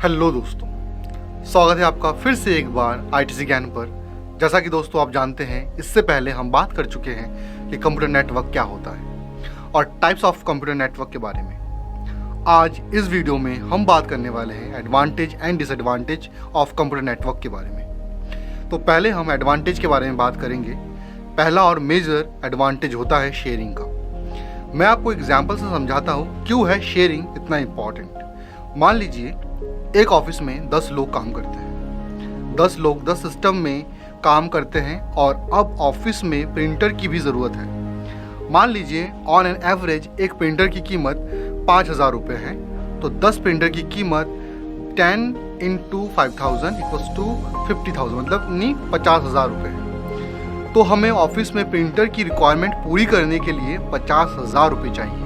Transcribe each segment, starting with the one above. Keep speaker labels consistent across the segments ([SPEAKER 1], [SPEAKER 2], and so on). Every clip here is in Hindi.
[SPEAKER 1] हेलो दोस्तों, स्वागत है आपका फिर से एक बार आईटीसी ज्ञान पर। जैसा कि दोस्तों आप जानते हैं, इससे पहले हम बात कर चुके हैं कि कंप्यूटर नेटवर्क क्या होता है और टाइप्स ऑफ कंप्यूटर नेटवर्क के बारे में। आज इस वीडियो में हम बात करने वाले हैं advantage and disadvantage of computer network के बारे में। तो पहले हम एडवांटेज के बारे में बात करेंगे। पहला और मेजर एडवांटेज होता है शेयरिंग का। मैं आपको एग्जाम्पल से समझाता हूँ क्यों है शेयरिंग इतना इम्पॉर्टेंट। मान लीजिए एक ऑफिस में 10 लोग काम करते हैं। 10 लोग 10 सिस्टम में काम करते हैं और अब ऑफिस में प्रिंटर की भी ज़रूरत है। मान लीजिए ऑन एन एवरेज एक प्रिंटर की कीमत 5,000 रुपये है, तो 10 प्रिंटर की कीमत 10 × 5,000 = 50,000, मतलब नहीं 50,000 रुपये है। तो हमें ऑफिस में प्रिंटर की रिक्वायरमेंट पूरी करने के लिए 50,000 रुपये चाहिए।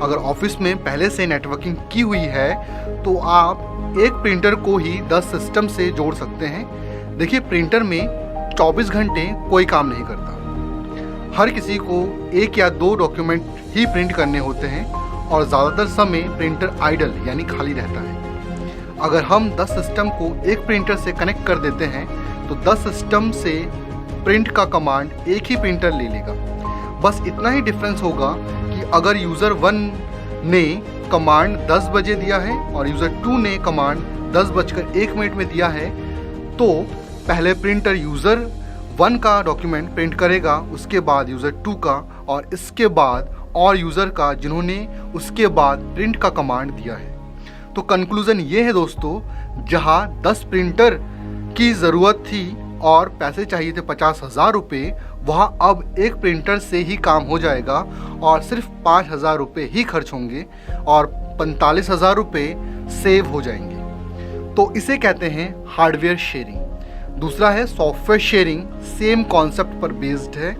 [SPEAKER 1] अगर ऑफिस में पहले से नेटवर्किंग की हुई है तो आप एक प्रिंटर को ही 10 सिस्टम से जोड़ सकते हैं। देखिए, प्रिंटर में 24 घंटे कोई काम नहीं करता। हर किसी को 1 या 2 डॉक्यूमेंट ही प्रिंट करने होते हैं और ज़्यादातर समय प्रिंटर आइडल यानी खाली रहता है। अगर हम 10 सिस्टम को एक प्रिंटर से कनेक्ट कर देते हैं तो 10 सिस्टम से प्रिंट का कमांड एक ही प्रिंटर ले लेगा। बस इतना ही डिफरेंस होगा कि अगर यूज़र 1 ने कमांड 10 बजे दिया है और यूज़र 2 ने कमांड 10:01 में दिया है, तो पहले प्रिंटर यूज़र 1 का डॉक्यूमेंट प्रिंट करेगा, उसके बाद यूज़र 2 का और इसके बाद और यूज़र का जिन्होंने उसके बाद प्रिंट का कमांड दिया है। तो कंक्लूज़न ये है दोस्तों, जहाँ 10 प्रिंटर की ज़रूरत थी और पैसे चाहिए थे 50,000 रुपये, वहाँ अब एक प्रिंटर से ही काम हो जाएगा और सिर्फ 5,000 रुपये ही खर्च होंगे और 45,000 रुपये सेव हो जाएंगे। तो इसे कहते हैं हार्डवेयर शेयरिंग। दूसरा है सॉफ्टवेयर शेयरिंग। सेम कॉन्सेप्ट पर बेस्ड है।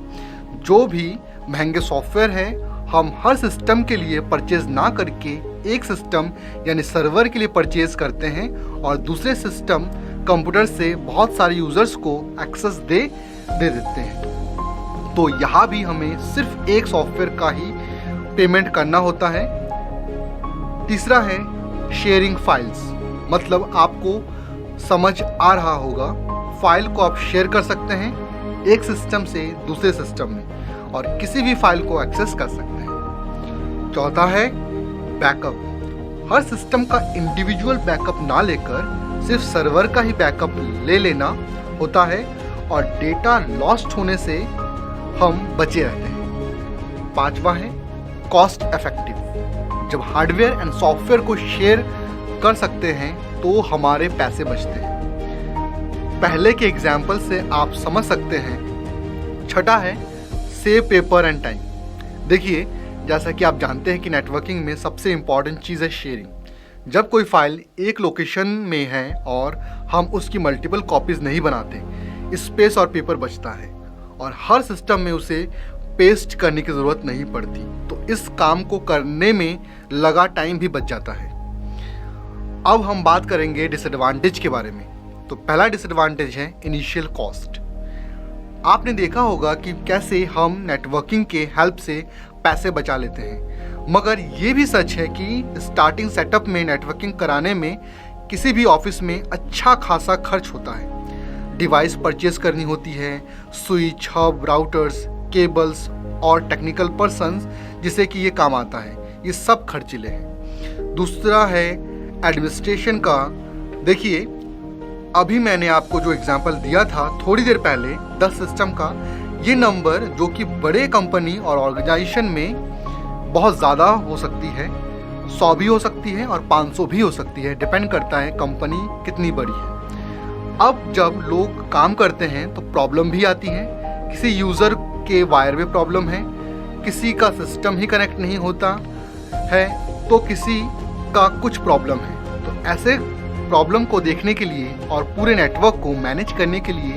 [SPEAKER 1] जो भी महंगे सॉफ्टवेयर है, हम हर सिस्टम के लिए परचेज ना करके एक सिस्टम यानी सर्वर के लिए परचेज करते हैं और दूसरे सिस्टम कंप्यूटर से बहुत सारे यूज़र्स को एक्सेस दे देते हैं। तो यहाँ भी हमें सिर्फ एक सॉफ्टवेयर का ही पेमेंट करना होता है। तीसरा है शेयरिंग फाइल्स, मतलब आपको समझ आ रहा होगा, फाइल को आप शेयर कर सकते हैं एक सिस्टम से दूसरे सिस्टम में और किसी भी फाइल को एक्सेस कर सकते हैं। चौथा है बैकअप। हर सिस्टम का इंडिविजुअल बैकअप ना लेकर सिर्फ सर्वर का ही बैकअप ले लेना होता है और डेटा लॉस्ट होने से हम बचे रहते हैं। पांचवा है कॉस्ट इफेक्टिव। जब हार्डवेयर एंड सॉफ्टवेयर को शेयर कर सकते हैं तो हमारे पैसे बचते हैं। पहले के एग्जाम्पल से आप समझ सकते हैं। छठा है सेव पेपर एंड टाइम। देखिए, जैसा कि आप जानते हैं कि नेटवर्किंग में सबसे इम्पॉर्टेंट चीज़ है शेयरिंग। जब कोई फाइल एक लोकेशन में है और हम उसकी मल्टीपल कॉपीज़ नहीं बनाते, स्पेस और पेपर बचता है और हर सिस्टम में उसे पेस्ट करने की ज़रूरत नहीं पड़ती, तो इस काम को करने में लगा टाइम भी बच जाता है। अब हम बात करेंगे डिसएडवांटेज के बारे में। तो पहला डिसएडवांटेज है इनिशियल कॉस्ट। आपने देखा होगा कि कैसे हम नेटवर्किंग के हेल्प से पैसे बचा लेते हैं, मगर ये भी सच है कि स्टार्टिंग सेटअप में नेटवर्किंग कराने में किसी भी ऑफिस में अच्छा खासा खर्च होता है। डिवाइस परचेज करनी होती है, स्विच, हब, राउटर्स, केबल्स और टेक्निकल पर्सन्स जिसे कि ये काम आता है, ये सब खर्चीले हैं। दूसरा है एडमिनिस्ट्रेशन का। देखिए, अभी मैंने आपको जो एग्जांपल दिया था थोड़ी देर पहले 10 सिस्टम का, ये नंबर जो कि बड़े कंपनी और ऑर्गेनाइजेशन में बहुत ज़्यादा हो सकती है, 100 भी हो सकती है और 500 भी हो सकती है, डिपेंड करता है कंपनी कितनी बड़ी है। अब जब लोग काम करते हैं तो प्रॉब्लम भी आती है। किसी यूज़र के वायर में प्रॉब्लम है, किसी का सिस्टम ही कनेक्ट नहीं होता है, तो किसी का कुछ प्रॉब्लम है। तो ऐसे प्रॉब्लम को देखने के लिए और पूरे नेटवर्क को मैनेज करने के लिए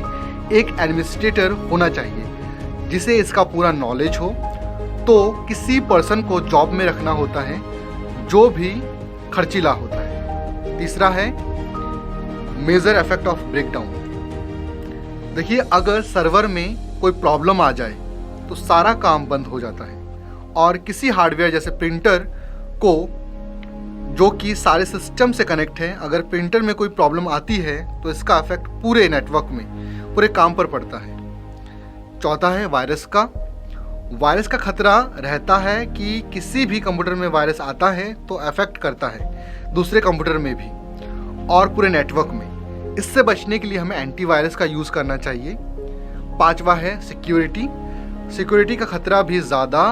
[SPEAKER 1] एक एडमिनिस्ट्रेटर होना चाहिए जिसे इसका पूरा नॉलेज हो। तो किसी पर्सन को जॉब में रखना होता है जो भी खर्चीला होता है। तीसरा है मेजर इफेक्ट ऑफ ब्रेकडाउन। देखिए, अगर सर्वर में कोई प्रॉब्लम आ जाए तो सारा काम बंद हो जाता है और किसी हार्डवेयर जैसे प्रिंटर को जो कि सारे सिस्टम से कनेक्ट है। अगर प्रिंटर में कोई प्रॉब्लम आती है तो इसका इफेक्ट पूरे नेटवर्क में, पूरे काम पर पड़ता है। चौथा है वायरस का। वायरस का खतरा रहता है कि किसी भी कंप्यूटर में वायरस आता है तो अफेक्ट करता है दूसरे कंप्यूटर में भी और पूरे नेटवर्क में। इससे बचने के लिए हमें एंटीवायरस का यूज़ करना चाहिए। पांचवा है सिक्योरिटी। सिक्योरिटी का खतरा भी ज़्यादा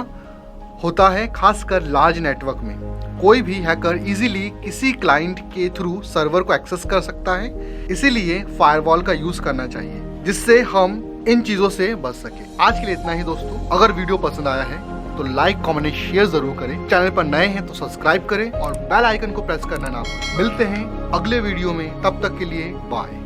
[SPEAKER 1] होता है, खासकर लार्ज नेटवर्क में। कोई भी हैकर इजीली किसी क्लाइंट के थ्रू सर्वर को एक्सेस कर सकता है, इसीलिए फायरवॉल का यूज़ करना चाहिए जिससे हम इन चीज़ों से बच सके। आज के लिए इतना ही दोस्तों। अगर वीडियो पसंद आया है तो लाइक, कमेंट, शेयर जरूर करें। चैनल पर नए हैं तो सब्सक्राइब करें और बेल आइकन को प्रेस करना ना भूलें। मिलते हैं अगले वीडियो में, तब तक के लिए बाय।